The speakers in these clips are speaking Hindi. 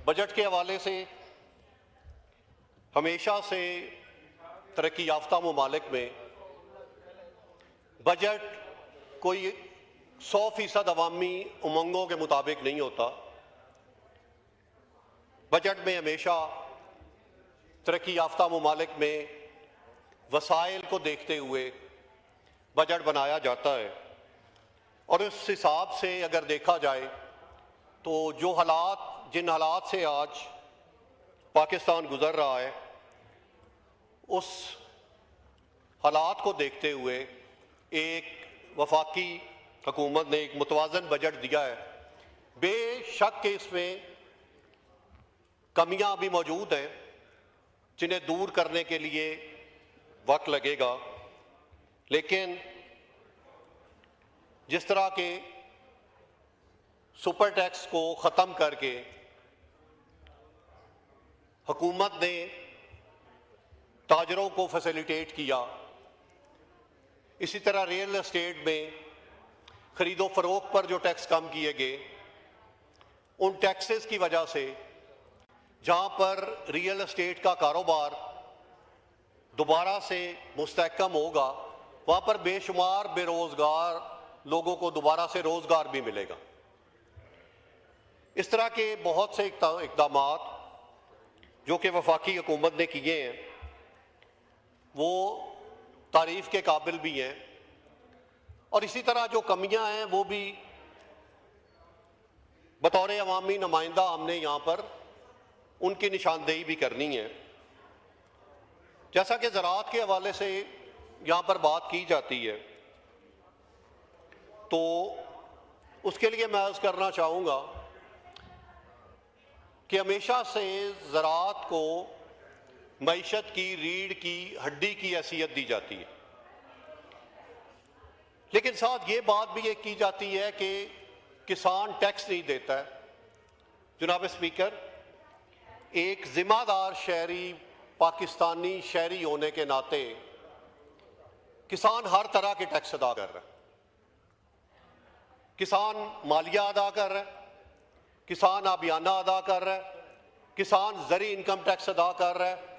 बजट के हवाले से हमेशा से तरक्की याफ्ता ममालिक में बजट कोई 100% अवामी उमंगों के मुताबिक नहीं होता। बजट में हमेशा तरक्की याफ्ता ममालिक में वसाइल को देखते हुए बजट बनाया जाता है और उस हिसाब से अगर देखा जाए तो जिन हालात से आज पाकिस्तान गुजर रहा है, उस हालात को देखते हुए एक वफाकी हुकूमत ने एक मुतवाज़न बजट दिया है। बेशक के इसमें कमियां भी मौजूद हैं जिन्हें दूर करने के लिए वक्त लगेगा, लेकिन जिस तरह के सुपर टैक्स को ख़त्म करके हुकूमत ने ताजरों को फैसिलिटेट किया, इसी तरह रियल एस्टेट में खरीदो फरोख्त पर जो टैक्स कम किए गए, उन टैक्सेस की वजह से जहां पर रियल एस्टेट का कारोबार दोबारा से मुस्तहकम होगा, वहां पर बेशुमार बेरोजगार लोगों को दोबारा से रोजगार भी मिलेगा। इस तरह के बहुत से इक़दाम जो कि वफाकी हुकूमत ने किए हैं वो तारीफ के काबिल भी हैं, और इसी तरह जो कमियां हैं वो भी बतौर अवामी नुमाइंदा हमने यहाँ पर उनकी निशानदेही भी करनी है। जैसा कि ज़राअत के हवाले से यहाँ पर बात की जाती है, तो उसके लिए मैं अर्ज़ करना चाहूँगा कि हमेशा से ज़राअत को मईशत की रीढ़ की हड्डी की हैसियत दी जाती है, लेकिन साथ ये बात भी एक की जाती है कि किसान टैक्स नहीं देता है। जनाब स्पीकर, एक जिम्मेदार शहरी पाकिस्तानी शहरी होने के नाते किसान हर तरह के टैक्स अदा कर रहा है। किसान मालिया अदा कर रहा है, किसान आबियाना अदा कर रहा है, किसान ज़री इनकम टैक्स अदा कर रहा है।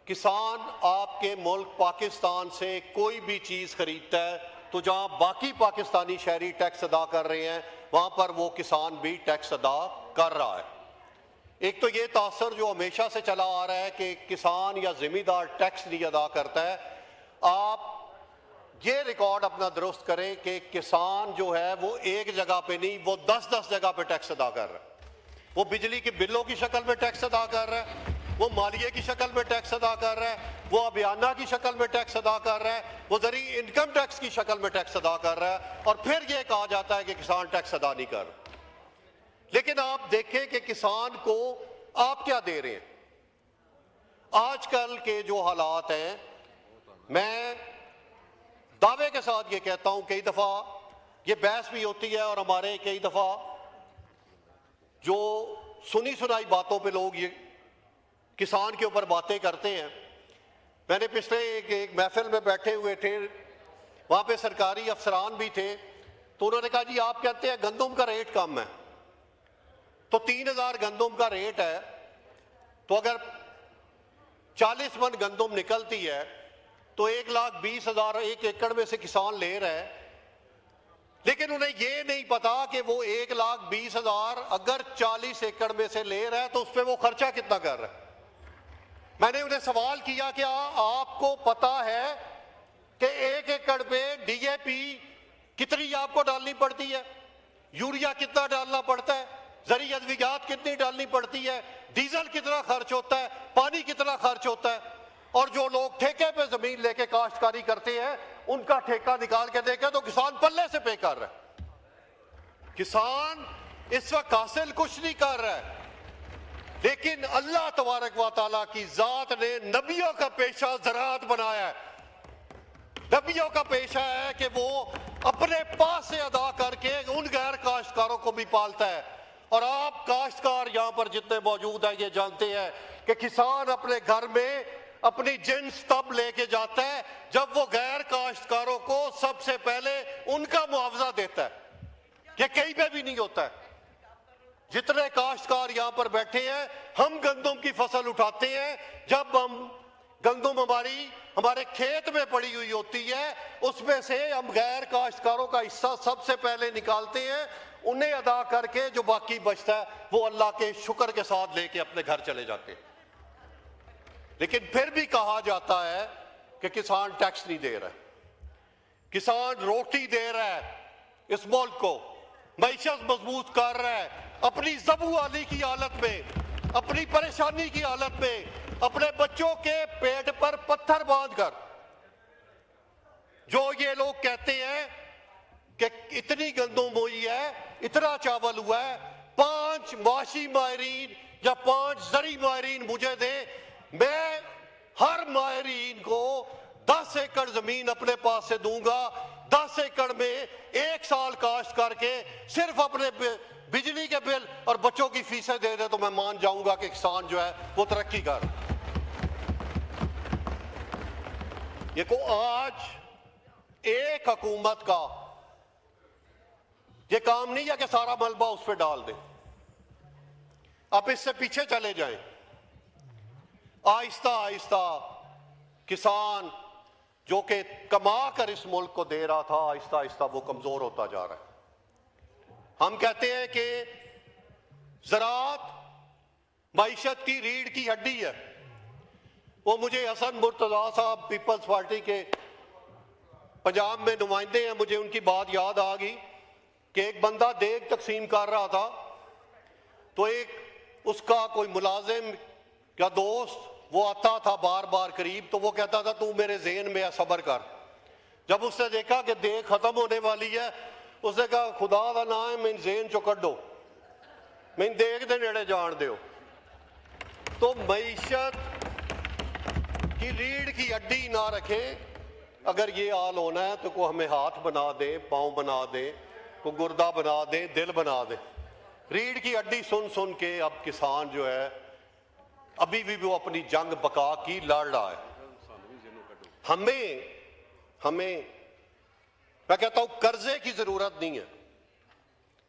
किसान आपके मुल्क पाकिस्तान से कोई भी चीज़ खरीदता है तो जहां बाकी पाकिस्तानी शहरी टैक्स अदा कर रहे हैं वहां पर वो किसान भी टैक्स अदा कर रहा है। एक तो ये तासर जो हमेशा से चला आ रहा है कि किसान या जिम्मेदार टैक्स नहीं अदा करता है। आप ये रिकॉर्ड अपना दुरुस्त करें कि किसान जो है वो एक जगह पे नहीं, वो 10-10 जगह पे टैक्स अदा कर रहा है। वो बिजली के बिलों की शक्ल में टैक्स अदा कर रहा है, वो मालिये की शक्ल में टैक्स अदा कर रहा है, वो अबियाना की शक्ल में टैक्स अदा कर रहा है, वो ज़री इनकम टैक्स की शक्ल में टैक्स अदा कर रहा है, और फिर ये कहा जाता है कि किसान टैक्स अदा नहीं कर रहा। लेकिन आप देखें कि किसान को आप क्या दे रहे हैं। आजकल के जो हालात हैं, मैं दावे के साथ ये कहता हूं, कई दफा ये बहस भी होती है और हमारे कई दफा जो सुनी सुनाई बातों पे लोग ये किसान के ऊपर बातें करते हैं। मैंने पिछले एक महफिल में बैठे हुए थे, वहां पे सरकारी अफसरान भी थे, तो उन्होंने कहा जी आप कहते हैं गंदम का रेट कम है, तो 3000 गंदम का रेट है, तो अगर 40 मन गंदम निकलती है तो 1,20,000 एक एकड़ में से किसान ले रहा है। लेकिन उन्हें ये नहीं पता कि वो 1,20,000 अगर 40 एकड़ में से ले रहा है तो उस पर वो खर्चा कितना कर रहा है। मैंने उन्हें सवाल किया कि आपको पता है कि 1 एकड़ पे DAP कितनी आपको डालनी पड़ती है, यूरिया कितना डालना पड़ता है, ज़री अद्वियात कितनी डालनी पड़ती है, डीजल कितना खर्च होता है, पानी कितना खर्च होता है, और जो लोग ठेके पे जमीन लेके काश्तकारी करते हैं उनका ठेका निकाल के देखें तो किसान पल्ले से पे कर रहा है। किसान इस वक्त हासिल कुछ नहीं कर रहा है, लेकिन अल्लाह तबारक व तआला की जात ने नबियों का पेशा ज़राअत बनाया है। नबियों का पेशा है कि वो अपने पास से अदा करके उन गैर काश्तकारों को भी पालता है। और आप काश्तकार यहाँ पर जितने मौजूद हैं ये जानते हैं कि किसान अपने घर में अपनी जिन्स तब लेके जाता है जब वो गैर काश्तकारों को सबसे पहले उनका मुआवजा देता है। ये कहीं पे भी नहीं होता है। जितने काश्तकार यहां पर बैठे हैं, हम गंदम की फसल उठाते हैं। जब हम गंदम हमारे खेत में पड़ी हुई होती है, उसमें से हम गैर काश्तकारों का हिस्सा सबसे पहले निकालते हैं, उन्हें अदा करके जो बाकी बचता है वो अल्लाह के शुक्र के साथ लेके अपने घर चले जाते हैं। लेकिन फिर भी कहा जाता है कि किसान टैक्स नहीं दे रहा है, किसान रोटी दे रहा है इस मुल्क को, मईशत मजबूत कर रहा है, अपनी जबूआली की हालत में, अपनी परेशानी की हालत में, अपने बच्चों के पेट पर पत्थर बांधकर। जो ये लोग कहते हैं कि इतनी गंदम हुई है, इतना चावल हुआ है, 5 माशी माहरीन या 5 जरी माहरीन मुझे दे, मैं हर माहरीन को 10 एकड़ जमीन अपने पास से दूंगा। 10 एकड़ में 1 साल काश्त करके सिर्फ अपने बिजली के बिल और बच्चों की फीसें दे दे, तो मैं मान जाऊंगा कि किसान जो है वो तरक्की कर। ये को आज एक हुकूमत का ये काम नहीं है कि सारा मलबा उस पर डाल दे। आप इससे पीछे चले जाएं। आहिस्ता आहिस्ता किसान जो कि कमा कर इस मुल्क को दे रहा था, आहिस्ता आहिस्ता वो कमजोर होता जा रहा है। हम कहते हैं कि ज़राअत मईशत की रीढ़ की हड्डी है। वो मुझे हसन मुर्तज़ा साहब पीपल्स पार्टी के पंजाब में नुमाइंदे हैं, मुझे उनकी बात याद आ गई कि एक बंदा देग तकसीम कर रहा था, तो एक उसका कोई मुलाजिम या दोस्त वो आता था बार बार करीब, तो वो कहता था तू मेरे ज़हन में सब्र कर। जब उसने देखा कि देग खत्म होने वाली है, उसने कहा खुदा का नाम है, मैं ज़हन चो कड्डो, मैं देग दे नेड़े जान दो। तो मईशत की रीढ़ की हड्डी ना रखे। अगर ये हाल होना है तो को हमें हाथ बना दे, पाँव बना दे, को गुर्दा बना दे, दिल बना दे। रीढ़ की हड्डी सुन सुन के अब किसान जो है अभी भी वो अपनी जंग बका की लड़ रहा है। हमें मैं कहता हूं कर्जे की जरूरत नहीं है।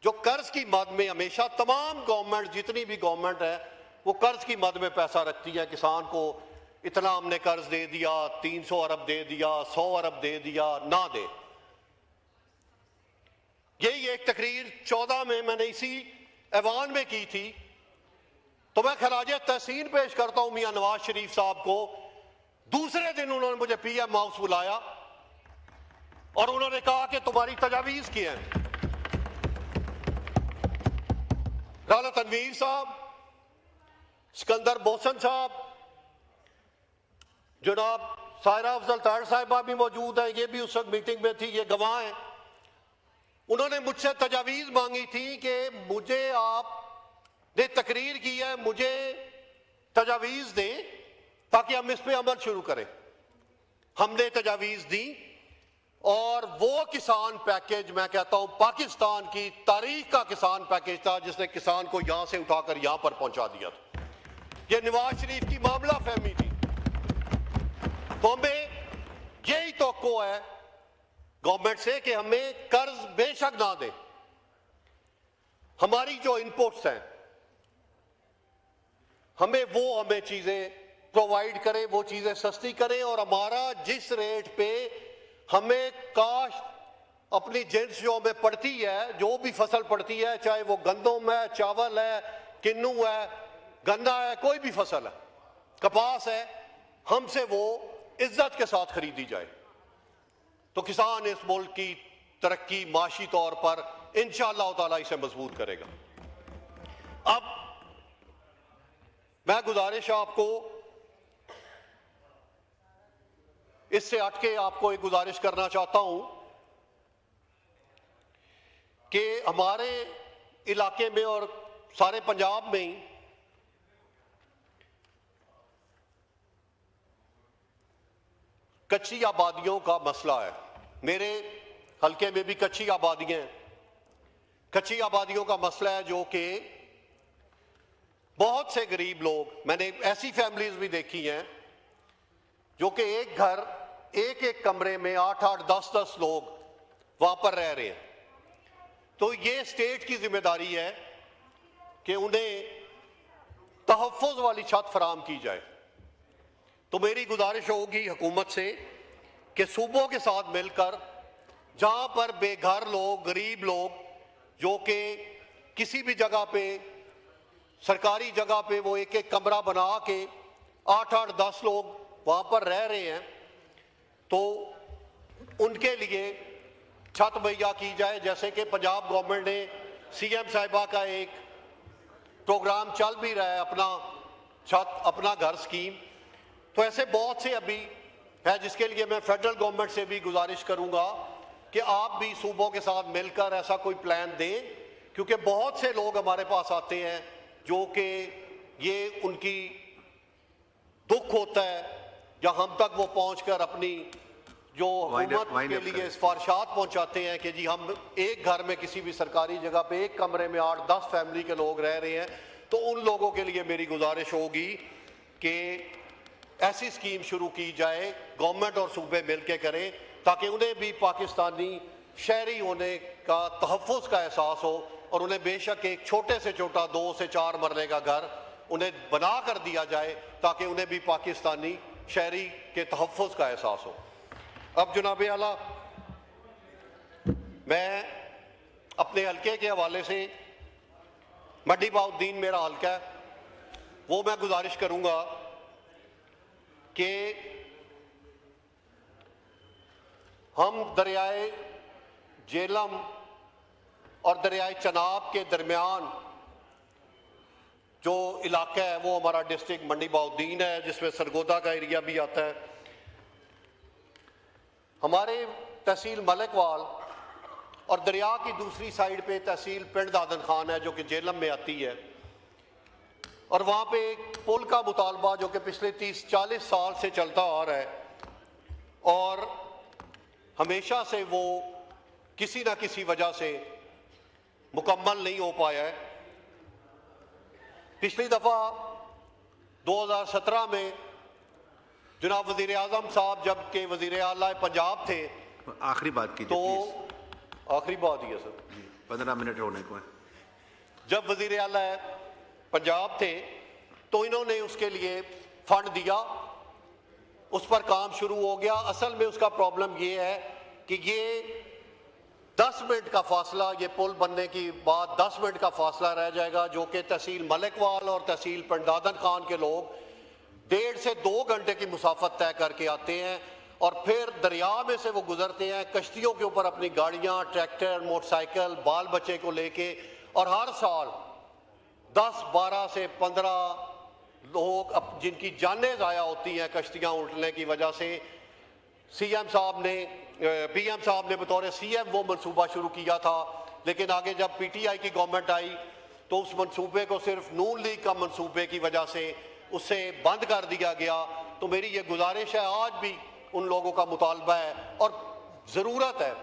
जो कर्ज की मद में हमेशा तमाम गवर्नमेंट, जितनी भी गवर्नमेंट है, वो कर्ज की मद में पैसा रखती है। किसान को इतना हमने कर्ज दे दिया, 300 अरब दे दिया, 100 अरब दे दिया, ना दे। यही एक तकरीर 14 में मैंने इसी ऐवान में की थी। तो मैं खराजे तहसीन पेश करता हूं मियां नवाज शरीफ साहब को। दूसरे दिन उन्होंने मुझे पीएम हाउस बुलाया और उन्होंने कहा कि तुम्हारी तजावीज की है। राना तनवीर साहब, सिकंदर बोसन साहब, जनाब सायरा अफजल तार साहिबा भी मौजूद हैं, ये भी उस वक्त मीटिंग में थी, ये गवाह हैं। उन्होंने मुझसे तजावीज मांगी थी कि मुझे आपने तकरीर की है, मुझे तजावीज दें ताकि हम इस पर अमल शुरू करें। हमने तजावीज दी और वो किसान पैकेज, मैं कहता हूं पाकिस्तान की तारीख का किसान पैकेज था, जिसने किसान को यहां से उठाकर यहां पर पहुंचा दिया था। ये नवाज शरीफ की मामला फहमी थी। तो हमें यही तवक्को है गवर्नमेंट से कि हमें कर्ज बेशक ना दे, हमारी जो इनपुट्स हैं हमें चीजें प्रोवाइड करें, वो चीजें सस्ती करें, और हमारा जिस रेट पे हमें काश्त अपनी जिन्सों में पड़ती है, जो भी फसल पड़ती है, चाहे वो गंदम है, चावल है, किन्नू है, गन्ना है, कोई भी फसल है, कपास है, हमसे वो इज्जत के साथ खरीदी जाए। तो किसान इस मुल्क की तरक्की माशी तौर पर इंशाअल्लाह ताला इसे मजबूत करेगा। अब मैं गुजारिश आपको इससे हटके आपको एक गुजारिश करना चाहता हूं कि हमारे इलाके में और सारे पंजाब में ही कच्ची आबादियों का मसला है। मेरे हल्के में भी कच्ची आबादियां हैं। कच्ची आबादियों का मसला है जो कि बहुत से गरीब लोग, मैंने ऐसी फैमिलीज भी देखी हैं जो कि एक घर, एक एक कमरे में 8-8, 10-10 लोग वहां पर रह रहे हैं। तो ये स्टेट की जिम्मेदारी है कि उन्हें तहफ़्फ़ुज़ वाली छत फराम की जाए। तो मेरी गुजारिश होगी हुकूमत से कि सूबों के साथ मिलकर जहाँ पर बेघर लोग, गरीब लोग जो कि किसी भी जगह पे, सरकारी जगह पे वो एक एक कमरा बना के 8-8, 10 लोग वहाँ पर रह रहे हैं, तो उनके लिए छत मुहैया की जाए। जैसे कि पंजाब गवर्नमेंट ने CM साहिबा का एक प्रोग्राम चल भी रहा है, अपना छत अपना घर स्कीम। तो ऐसे बहुत से अभी है जिसके लिए मैं फेडरल गवर्नमेंट से भी गुजारिश करूंगा कि आप भी सूबों के साथ मिलकर ऐसा कोई प्लान दें, क्योंकि बहुत से लोग हमारे पास आते हैं जो कि ये उनकी दुख होता है या हम तक वो पहुंचकर अपनी जो हुकूमत के लिए सिफारिशात पहुंचाते हैं कि जी हम एक घर में किसी भी सरकारी जगह पे एक कमरे में 8-10 फैमिली के लोग रह रहे हैं। तो उन लोगों के लिए मेरी गुजारिश होगी कि ऐसी स्कीम शुरू की जाए, गवर्नमेंट और सूबे मिलकर करें, ताकि उन्हें भी पाकिस्तानी शहरी होने का तहफ़्फ़ुज़ का एहसास हो और उन्हें बेशक एक छोटे से छोटा 2 से 4 मरले का घर उन्हें बना कर दिया जाए, ताकि उन्हें भी पाकिस्तानी शहरी के तहफ़्फ़ुज़ का एहसास हो। अब जनाब आला, मैं अपने हल्के के हवाले से, मंडी बहाउद्दीन मेरा हल्का है, वो मैं गुजारिश करूंगा कि हम दरियाए जेलम और दरियाए चनाब के दरमियान जो इलाका है वो हमारा डिस्ट्रिक्ट मंडी बहाउद्दीन है, जिसमें सरगोदा का एरिया भी आता है। हमारे तहसील मलिकवाल और दरिया की दूसरी साइड पे तहसील पिंड दादन खान है जो कि जेलम में आती है, और वहाँ पे एक पुल का मुतालबा जो कि पिछले 30-40 साल से चलता आ रहा है और हमेशा से वो किसी न किसी वजह से मुकम्मल नहीं हो पाया है। पिछली दफ़ा 2017 में जनाब वज़ीर आज़म साहब जब के वज़ीर आला पंजाब थे, आखिरी बात कीजिए तो आखिरी बात ही है सर, 15 मिनट होने को है। जब वज़ीर आला पंजाब थे तो इन्होंने उसके लिए फंड दिया, उस पर काम शुरू हो गया। असल में उसका प्रॉब्लम ये है कि ये 10 मिनट का फासला, ये पुल बनने की बाद 10 मिनट का फासला रह जाएगा, जो कि तहसील मलिकवाल और तहसील पंडादन खान के लोग 1.5 से 2 घंटे की मुसाफत तय करके आते हैं और फिर दरिया में से वो गुजरते हैं कश्तियों के ऊपर, अपनी गाड़ियां, ट्रैक्टर, मोटरसाइकिल, बाल बच्चे को लेके, और हर साल 10, 12 से 15 लोग जिनकी जानें ज़ाया होती हैं कश्तियाँ उल्टने की वजह से। PM साहब ने बतौर CM वो मनसूबा शुरू किया था, लेकिन आगे जब PTI की गवर्नमेंट आई तो उस मनसूबे को सिर्फ नून लीग का मनसूबे की वजह से उससे बंद कर दिया गया। तो मेरी ये गुजारिश है, आज भी उन लोगों का मुतालबा है और ज़रूरत है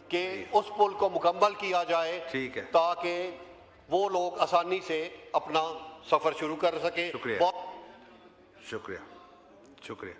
कि उस पुल को मुकम्मल किया जाए, ठीक है, ताकि वो लोग आसानी से अपना सफ़र शुरू कर सके। शुक्रिया, शुक्रिया, शुक्रिया।